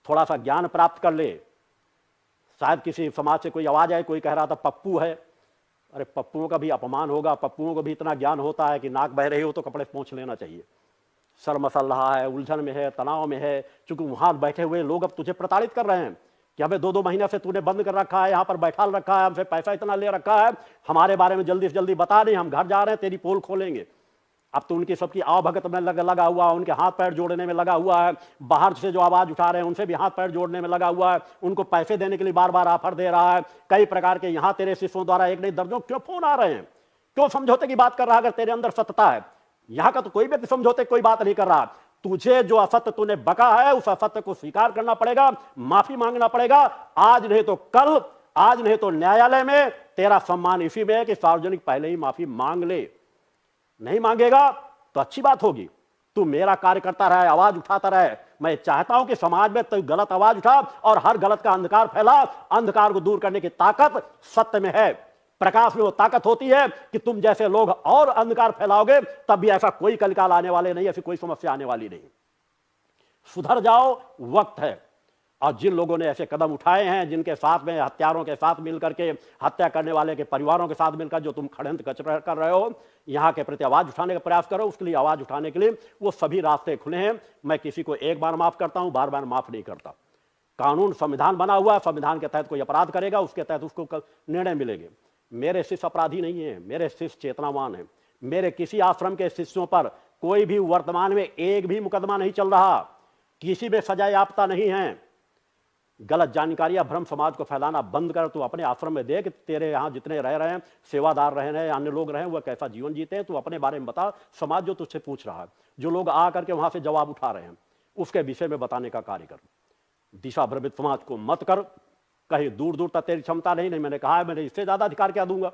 थोड़ा सा ज्ञान प्राप्त कर ले। शायद किसी समाज से कोई आवाज आए, कोई कह रहा था पप्पू है, अरे पप्पुओं का भी अपमान होगा, पप्पुओं को भी इतना ज्ञान होता है कि नाक बह रही हो तो कपड़े पोंछ लेना चाहिए। सर मसल रहा है, उलझन में है, तनाव में है, चूंकि वहां बैठे हुए लोग अब तुझे प्रताड़ित कर रहे हैं कि हमें 2-2 महीने से तूने बंद कर रखा है, यहां पर बैठा रखा है, हमसे पैसा इतना ले रखा है, हमारे बारे में जल्दी से जल्दी बता नहीं, हम घर जा रहे हैं, तेरी पोल खोलेंगे। अब तो उनकी सबकी आवभगत में लगा हुआ, उनके हाथ पैर जोड़ने में लगा हुआ है, बाहर से जो आवाज उठा रहे हैं उनसे भी हाथ पैर जोड़ने में लगा हुआ है, उनको पैसे देने के लिए बार बार ऑफर दे रहा है। कई प्रकार के यहां तेरे शिष्यों द्वारा एक नहीं दर्जनों क्यों फोन आ रहे हैं, क्यों समझौते की बात कर रहा है? अगर तेरे अंदर सत्यता है, यहां का तो कोई व्यक्ति समझौते कोई बात नहीं कर रहा। तुझे जो असत्य तूने बका है उस असत्य को स्वीकार करना पड़ेगा, माफी मांगना पड़ेगा। आज नहीं तो कल, आज नहीं तो न्यायालय में। तेरा सम्मान इसी में है कि सार्वजनिक पहले ही माफी मांग ले। नहीं मांगेगा तो अच्छी बात होगी, तू मेरा कार्य करता रहे, आवाज उठाता रहे। मैं चाहता हूं कि समाज में तू गलत आवाज उठा और हर गलत का अंधकार फैला। अंधकार को दूर करने की ताकत सत्य में है, प्रकाश में वो ताकत होती है कि तुम जैसे लोग और अंधकार फैलाओगे तब भी ऐसा कोई कलकाल आने वाले नहीं, ऐसी कोई समस्या आने वाली नहीं। सुधर जाओ, वक्त है। और जिन लोगों ने ऐसे कदम उठाए हैं, जिनके साथ में हत्यारों के साथ मिलकर के, हत्या करने वाले के परिवारों के साथ मिलकर जो तुम षड्यंत्र कर रहे हो, यहां के प्रति आवाज उठाने का प्रयास करो, उसके लिए आवाज उठाने के लिए वो सभी रास्ते खुले हैं। मैं किसी को एक बार माफ करता हूं, बार बार माफ नहीं करता। कानून, संविधान बना हुआ है, संविधान के तहत कोई अपराध करेगा उसके तहत उसको निर्णय मिलेंगे। मेरे शिष्य अपराधी नहीं है, मेरे शिष्य चेतनावान है। मेरे किसी आश्रम के शिष्यों पर कोई भी वर्तमान में एक भी मुकदमा नहीं चल रहा, किसी में सजा याफ्ता नहीं है। गलत जानकारियां, भ्रम समाज को फैलाना बंद कर। तू अपने आश्रम में देख, तेरे यहां जितने रह रहे हैं, सेवादार रहे हैं, अन्य लोग रहे हैं, वह कैसा जीवन जीते हैं, तू अपने बारे में बता। समाज जो तुझसे पूछ रहा है, जो लोग आ करके वहां से जवाब उठा रहे हैं, उसके विषय में बताने का कार्य कर। दिशा भ्रमित समाज को मत कर। कहीं दूर दूर तक तेरी क्षमता नहीं, मैंने कहा है, मैंने इससे ज्यादा अधिकार क्या दूंगा।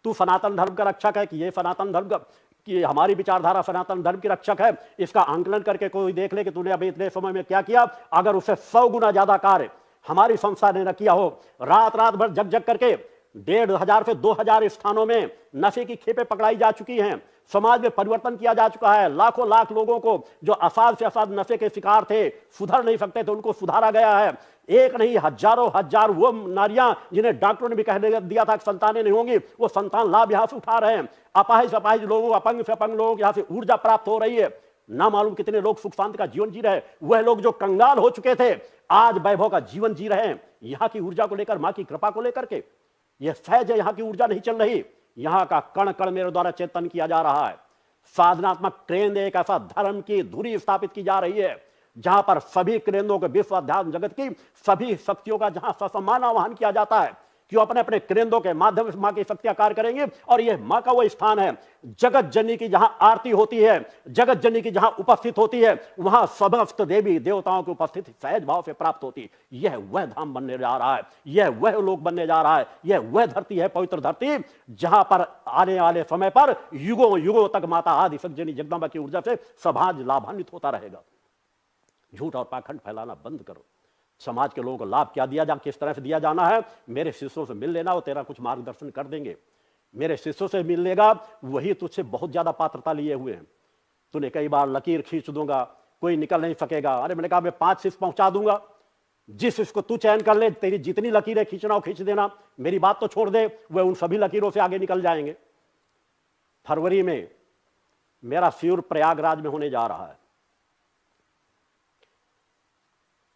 तू सनातन धर्म का रक्षक है कि ये सनातन धर्म का, कि हमारी विचारधारा सनातन धर्म की रक्षक है, इसका आंकलन करके कोई देख ले कि तूने अभी इतने समय में क्या किया। अगर उससे 100 गुना ज्यादा कार्य हमारी संस्था ने न किया हो, रात रात भर जग जग करके 1,500 से 2,000 स्थानों में नशे की खेपें पकड़ाई जा चुकी हैं, समाज में परिवर्तन किया जा चुका है। लाखों लाख लोगों को जो असाध से असाध नशे के शिकार थे, सुधर नहीं सकते थे, उनको सुधारा गया है। एक नहीं, हजारों हजार वो नारियां जिन्हें डॉक्टरों ने भी कह दिया था कि संतानें नहीं होंगी, वो संतान लाभ यहां से उठा रहे हैं। अपाहिज अपाहिज लोगों, अपंग से अपंग लोगों को यहां से ऊर्जा प्राप्त हो रही है। ना मालूम कितने लोग सुख शांति का जीवन जी रहे। वह लोग जो कंगाल हो चुके थे, आज वैभव का जीवन जी रहे हैं, यहां की ऊर्जा को लेकर, मां की कृपा को लेकर के। यह सहज है, यहां की ऊर्जा नहीं चल रही। यहां का कण कण मेरे द्वारा चेतन किया जा रहा है। साधनात्मक केंद्र, एक ऐसा धर्म की धुरी स्थापित की जा रही है जहां पर सभी केंद्रों के, विश्व अध्यात्म जगत की सभी शक्तियों का जहां ससम्मान आह्वान किया जाता है कि वो अपने अपने केंद्रों के माध्यम से मां की शक्तियां कार्य करेंगे। और यह मां का वो स्थान है, जगत जननी की जहां आरती होती है, जगत जननी की जहां उपस्थित होती है, वहां समस्त देवी देवताओं की उपस्थिति सहज भाव से प्राप्त होती है। यह वह धाम बनने जा रहा है, यह वह लोक बनने जा रहा है, यह वह धरती है, पवित्र धरती, जहां पर आने वाले समय पर युगों युगों तक माता आदि शक्ति जगदम्बा की ऊर्जा से समाज लाभान्वित होता रहेगा। झूठ और पाखंड फैलाना बंद करो। समाज के लोगों को लाभ क्या दिया जा, किस तरह से दिया जाना है, मेरे शिष्यों से मिल लेना, वो तेरा कुछ मार्गदर्शन कर देंगे। मेरे शिष्यों से मिल लेगा, वही तुझसे बहुत ज्यादा पात्रता लिए हुए हैं। तूने कई बार लकीर खींच दूंगा, कोई निकल नहीं सकेगा। अरे मैंने कहा मैं 5 शिष्य पहुंचा दूंगा, जिस शिष्य को तू चयन कर ले, तेरी जितनी लकीरें खींचना हो खींच देना, मेरी बात तो छोड़ दे, वह उन सभी लकीरों से आगे निकल जाएंगे। फरवरी में मेरा शिविर प्रयागराज में होने जा रहा है।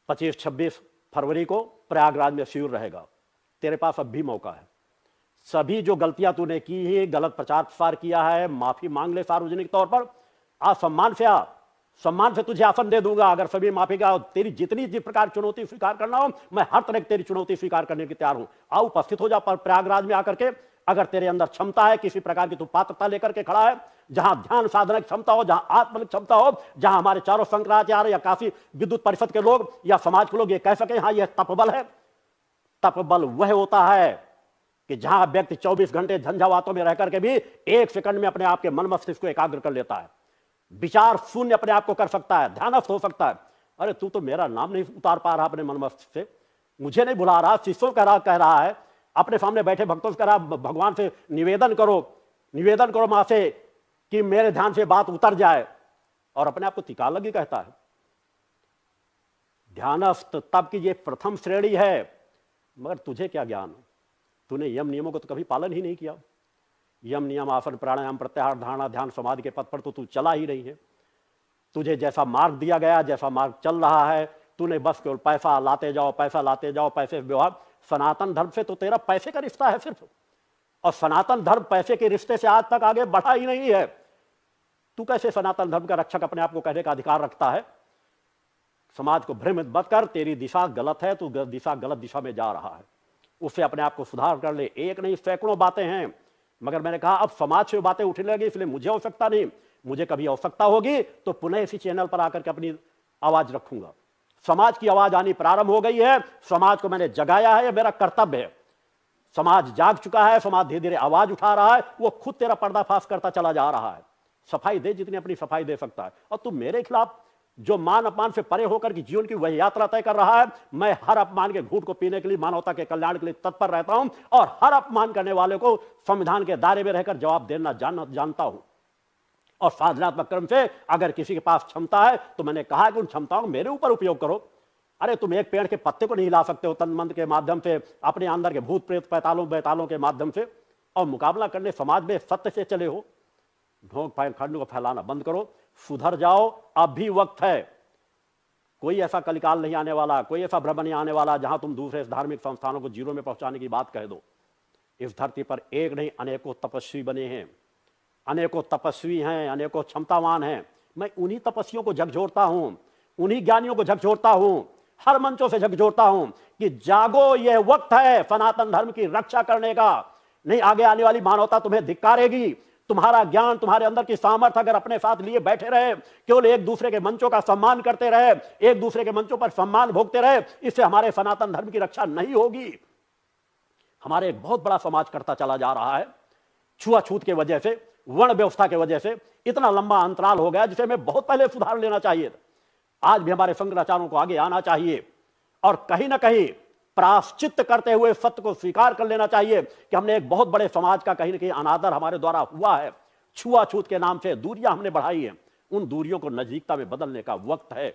25-26 फरवरी को प्रयागराज में शिविर रहेगा। तेरे पास अब भी मौका है। सभी जो गलतियां तूने की है, गलत प्रचार प्रसार किया है, माफी मांग ले सार्वजनिक तौर पर। आज सम्मान से आ, सम्मान से तुझे आसन दे दूंगा। अगर सभी माफी का, तेरी जितनी जिस प्रकार चुनौती स्वीकार करना हो, मैं हर तरह की तेरी चुनौती स्वीकार करने की तैयार हूं। आओ, उपस्थित हो जा प्रयागराज में आकर के। अगर तेरे अंदर क्षमता है, किसी प्रकार की तू पात्रता लेकर के खड़ा है, जहां ध्यान साधना की क्षमता हो, जहां आत्म क्षमता हो, जहां हमारे चारों शंकराचार्य या काशी विद्युत परिषद के लोग या समाज के लोग ये कह सके हाँ यह तपबल है। तपबल वह होता है कि जहां व्यक्ति 24 घंटे झंझावातों में रहकर के भी 1 सेकंड में अपने आप के मन मस्तिष्क को एकाग्र कर लेता है, विचार शून्य अपने आप को कर सकता है, ध्यानस्थ हो सकता है। अरे तू तो मेरा नाम नहीं उतार पा रहा अपने मन मस्तिष्क से, मुझे नहीं बुला रहा, शिष्यों कह रहा है, अपने सामने बैठे भक्तों से कह रहा, भगवान से निवेदन करो मां से कि मेरे ध्यान से बात उतर जाए, और अपने आप को तिकालगी कहता है। ध्यानस्थ तब की ये प्रथम श्रेणी है, मगर तुझे क्या ज्ञान, तूने यम नियमों को तो कभी पालन ही नहीं किया। यम नियम, आसन, प्राणायाम, प्रत्याहार, धारणा, ध्यान, समाधि के पथ पर तो तू चला ही नहीं है। तुझे जैसा मार्ग दिया गया, जैसा मार्ग चल रहा है, तूने बस केवल पैसा लाते जाओ, पैसा लाते जाओ, पैसे व्यवहार। सनातन धर्म से तो तेरा पैसे का रिश्ता है सिर्फ, और सनातन धर्म पैसे के रिश्ते से आज तक आगे बढ़ा ही नहीं है। तू कैसे सनातन धर्म का रक्षक अपने आप को कहने का अधिकार रखता है? समाज को भ्रमित मत कर, तेरी दिशा गलत है, तू दिशा गलत दिशा में जा रहा है, उससे अपने आप को सुधार कर ले। एक नहीं सैकड़ों बातें हैं, मगर मैंने कहा अब समाज से बातें उठने लगी, इसलिए मुझे आवश्यकता नहीं। मुझे कभी आवश्यकता होगी तो पुनः इसी चैनल पर आकर के अपनी आवाज रखूंगा। समाज की आवाज आनी प्रारंभ हो गई है, समाज को मैंने जगाया है, मेरा कर्तव्य है। समाज जाग चुका है, समाज धीरे धीरे आवाज उठा रहा है, वो खुद तेरा पर्दाफाश करता चला जा रहा है। सफाई दे जितनी अपनी सफाई दे सकता है। और तुम मेरे खिलाफ जो मान अपमान से परे होकर के जीवन की वह यात्रा तय कर रहा है, मैं हर अपमान के घूंट को पीने के लिए, मानवता के कल्याण के लिए तत्पर रहता हूं, और हर अपमान करने वाले को संविधान के दायरे में रहकर जवाब देना जानता हूं। और साधनात्मक कर्म से अगर किसी के पास क्षमता है तो मैंने कहा कि उन क्षमताओं मेरे ऊपर उपयोग करो। अरे तुम एक पेड़ के पत्ते को नहीं हिला सकते हो तन मन के माध्यम से, अपने अंदर के भूत प्रेत पैतालों के माध्यम से, और मुकाबला करने समाज में सत्य से चले हो। ढोंग पाखंड को फैलाना बंद करो, सुधर जाओ, अब भी वक्त है। कोई ऐसा कलिकाल नहीं आने वाला, कोई ऐसा भ्रम नहीं आने वाला जहां तुम दूसरे धार्मिक संस्थानों को जीरो में पहुंचाने की बात कह दो। इस धरती पर एक नहीं अनेकों तपस्वी बने हैं, अनेकों तपस्वी हैं, अनेकों क्षमतावान हैं। मैं उन्हीं तपस्वियों को झकझोरता हूं, उन्हीं ज्ञानियों को झकझोरता हूं, हर मंचों से झकझोरता हूं कि जागो, यह वक्त है सनातन धर्म की रक्षा करने का। नहीं आगे आने वाली मानवता तुम्हें धिक्कारेगी। तुम्हारा ज्ञान, तुम्हारे अंदर की सामर्थ्य अगर अपने साथ लिए बैठे रहे, केवल एक दूसरे के मंचों का सम्मान करते रहे, एक दूसरे के मंचों पर सम्मान भोगते रहे, इससे हमारे सनातन धर्म की रक्षा नहीं होगी। हमारे एक बहुत बड़ा समाज करता चला जा रहा है, छुआछूत के वजह से, वर्ण व्यवस्था के वजह से इतना लंबा अंतराल हो गया जिसे हमें बहुत पहले सुधार लेना चाहिए। आज भी हमारे शंकराचार्यों को आगे आना चाहिए और कहीं ना कहीं प्रायश्चित करते हुए सत्य को स्वीकार कर लेना चाहिए कि हमने एक बहुत बड़े समाज का कहीं ना कहीं अनादर हमारे द्वारा हुआ है। छुआछूत के नाम से दूरियां हमने बढ़ाई हैं, उन दूरियों को नजदीकता में बदलने का वक्त है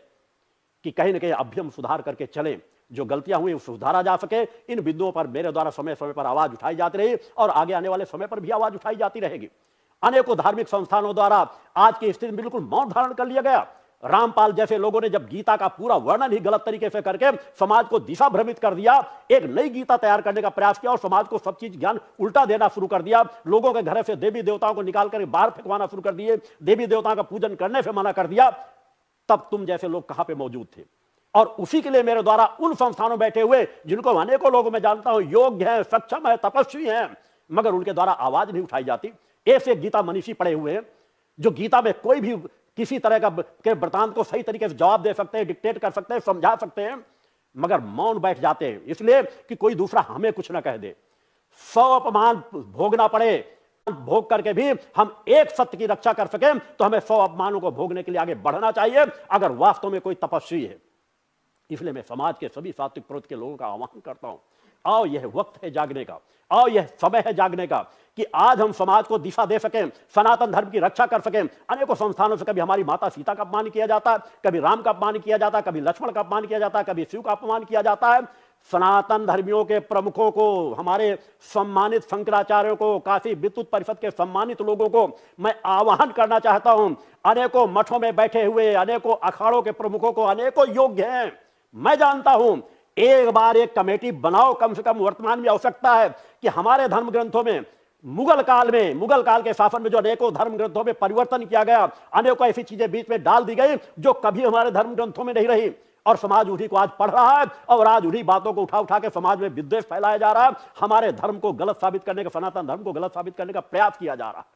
कि कहीं ना कहीं अभी हम सुधार करके चलें, जो गलतियां हुई सुधारा जा सके। इन बिंदुओं पर मेरे द्वारा समय समय पर आवाज उठाई जाती रही और आगे आने वाले समय पर भी आवाज उठाई जाती रहेगी। अनेकों धार्मिक संस्थानों द्वारा आज की स्थिति में बिल्कुल मौन धारण कर लिया गया। रामपाल जैसे लोगों ने जब गीता का पूरा वर्णन ही गलत तरीके से करके समाज को दिशा भ्रमित कर दिया, एक नई गीता तैयार करने का प्रयास किया और समाज को सब चीज ज्ञान उल्टा देना शुरू कर दिया। लोगों के घर से देवी देवताओं को निकाल कर बाहर फेंकवाना शुरू कर दिए, देवी देवताओं का पूजन करने से मना कर दिया। तब तुम जैसे लोग कहां पे मौजूद थे? और उसी के लिए मेरे द्वारा उन संस्थानों बैठे हुए जिनको अनेकों लोगों में जानता हूं योग्य है, सक्षम है, तपस्वी हैं, मगर उनके द्वारा आवाज नहीं उठाई जाती। ऐसे गीता मनीषी पड़े हुए हैं जो गीता में कोई भी किसी तरह का के वृतांत को सही तरीके से जवाब दे सकते हैं, डिक्टेट कर सकते हैं, समझा सकते हैं, मगर मौन बैठ जाते हैं इसलिए कि कोई दूसरा हमें कुछ ना कह दे। 100 अपमान भोगना पड़े, भोग करके भी हम एक सत्य की रक्षा कर सके तो हमें 100 अपमानों को भोगने के लिए आगे बढ़ना चाहिए अगर वास्तव में कोई तपस्वी है। इसलिए मैं समाज के सभी सात्विक प्रवृत्ति के लोगों का आह्वान करता हूं, आओ यह वक्त है जागने का, आओ यह समय है जागने का कि आज हम समाज को दिशा दे सकें, सनातन धर्म की रक्षा कर सकें। अनेकों संस्थानों से कभी हमारी माता सीता का अपमान किया जाता है, कभी राम का अपमान किया जाता है, कभी लक्ष्मण का अपमान किया जाता है, कभी शिव का अपमान किया जाता है। सनातन धर्मियों के प्रमुखों को, हमारे सम्मानित शंकराचार्यों को, काशी विद्युत परिषद के सम्मानित लोगों को मैं आह्वान करना चाहता हूं। अनेकों मठों में बैठे हुए अनेकों अखाड़ों के प्रमुखों को अनेकों योग्य हैं, मैं जानता हूं। एक बार एक कमेटी बनाओ, कम से कम वर्तमान में आवश्यकता है कि हमारे धर्म ग्रंथों में मुगल काल के शासन में जो अनेकों धर्म ग्रंथों में परिवर्तन किया गया, अनेकों ऐसी चीजें बीच में डाल दी गई जो कभी हमारे धर्म ग्रंथों में नहीं रही, और समाज उन्हीं को आज पढ़ रहा है और आज उन्हीं बातों को उठा के समाज में विद्वेष फैलाया जा रहा है। हमारे धर्म को गलत साबित करने का, सनातन धर्म को गलत साबित करने का प्रयास किया जा रहा है।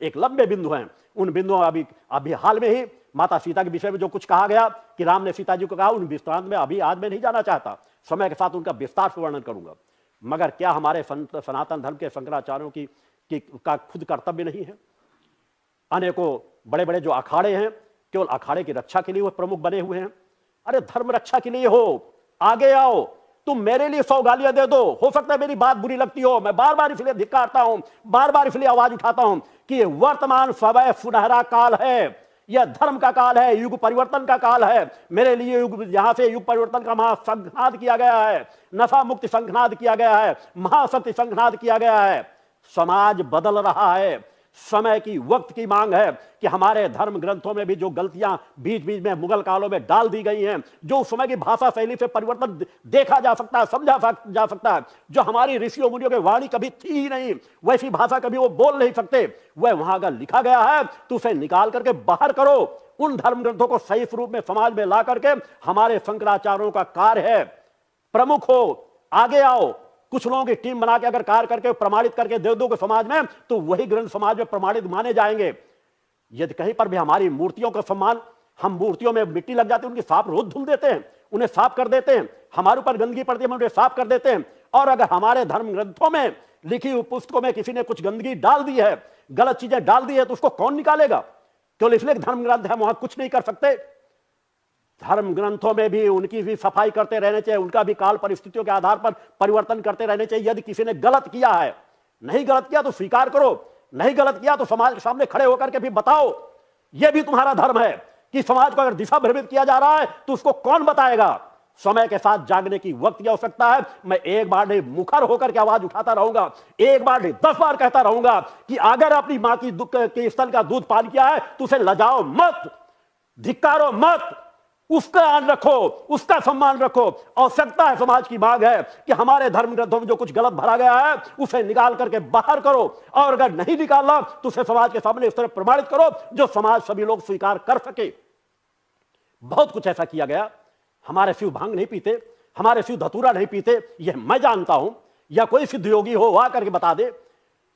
एक लंबे बिंदु हैं, उन बिंदुओं अभी हाल में ही माता सीता के विषय में जो कुछ कहा गया कि राम ने सीता जी को कहा, उन विस्तार में अभी आज मैं नहीं जाना चाहता, समय के साथ उनका विस्तार से वर्णन करूंगा। मगर क्या हमारे सनातन धर्म के शंकराचार्यों का खुद कर्तव्य नहीं है? अनेकों बड़े बड़े जो अखाड़े हैं, केवल अखाड़े की रक्षा के लिए वो प्रमुख बने हुए हैं। अरे धर्म रक्षा के लिए हो, आगे आओ। तुम मेरे लिए 100 गालियां दे दो, हो सकता है मेरी बात बुरी लगती हो, मैं बार बार इसलिए धिक्कारता हूं, बार बार इसलिए आवाज उठाता हूं कि वर्तमान समय सुनहरा काल है। यह धर्म का काल है, युग परिवर्तन का काल है। मेरे लिए युग, यहां से युग परिवर्तन का महाशंखनाद किया गया है, नशा मुक्ति शंखनाद किया गया है, महासत्य शंखनाद किया गया है। समाज बदल रहा है, समय की, वक्त की मांग है कि हमारे धर्म ग्रंथों में भी जो गलतियां बीच बीच में मुगल कालों में डाल दी गई हैं, जो उस समय की भाषा शैली से परिवर्तन देखा जा सकता है, समझा जा सकता है, जो हमारी ऋषियों मुनियों की वाणी कभी थी ही नहीं, वैसी भाषा कभी वो बोल नहीं सकते, वह वहां अगर लिखा गया है तो उसे निकाल करके बाहर करो। उन धर्म ग्रंथों को सही स्वरूप में समाज में ला करके हमारे शंकराचार्यों का कार्य है। प्रमुख हो, आगे आओ, कुछ लोगों की टीम बना के अगर कार्य करके प्रमाणित करके दे दोगे समाज में, तो वही ग्रंथ समाज में प्रमाणित माने जाएंगे। यदि कहीं पर भी हमारी मूर्तियों का सम्मान, हम मूर्तियों में मिट्टी लग जाती है, उनकी साफ रोज धुल देते हैं, उन्हें साफ कर देते हैं, हमारे ऊपर गंदगी पड़ती है उन्हें साफ कर देते हैं। और अगर हमारे धर्म ग्रंथों में लिखी हुई पुस्तकों में किसी ने कुछ गंदगी डाल दी है, गलत चीजें डाल दी है, तो उसको कौन निकालेगा? केवल इसलिए धर्म ग्रंथ है वहां कुछ नहीं कर सकते। धर्म ग्रंथों में भी उनकी भी सफाई करते रहने चाहिए, उनका भी काल परिस्थितियों के आधार पर परिवर्तन करते रहने चाहिए। यदि किसी ने गलत किया है, नहीं गलत किया तो स्वीकार करो, नहीं गलत किया तो समाज के सामने खड़े होकर के भी बताओ। यह भी तुम्हारा धर्म है कि समाज को अगर दिशा भ्रमित किया जा रहा है तो उसको कौन बताएगा? समय के साथ जागने की वक्त की आवश्यकता है। मैं एक बार नहीं मुखर होकर के आवाज उठाता रहूंगा, एक बार नहीं 10 बार कहता रहूंगा कि अगर अपनी मां की दुख के स्तन का दूध पान किया है तो उसे लजाओ मत, धिक्कारो मत, उसका ध्यान रखो, उसका सम्मान रखो। आवश्यकता है, समाज की मांग है कि हमारे धर्म ग्रंथों में जो कुछ गलत भरा गया है उसे निकाल करके बाहर करो, और अगर नहीं निकालना तो उसे समाज के सामने इस तरह प्रमाणित करो जो समाज सभी लोग स्वीकार कर सके। बहुत कुछ ऐसा किया गया। हमारे शिव भांग नहीं पीते, हमारे शिव धतूरा नहीं पीते, यह मैं जानता हूं, या कोई सिद्ध योगी हो आ करके बता दे।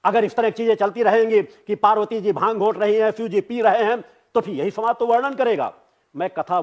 अगर इस तरह की चीजें चलती रहेंगी कि पार्वती जी भांग घोट रही हैं, शिव जी पी रहे हैं, तो फिर यही समाज तो वर्णन करेगा। मैं कथा